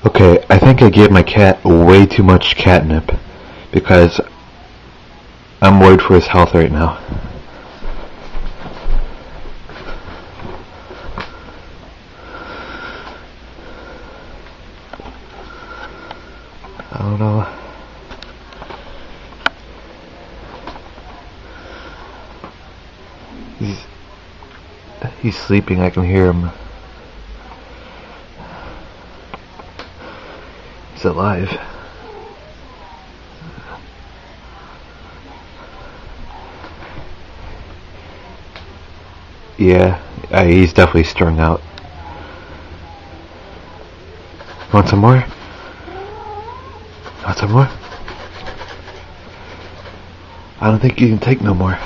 Okay, I think I gave my cat way too much catnip because I'm worried for his health right now. I don't know. He's sleeping, I can hear him. He's alive. Yeah, he's definitely strung out. Want some more? Want some more? I don't think you can take no more.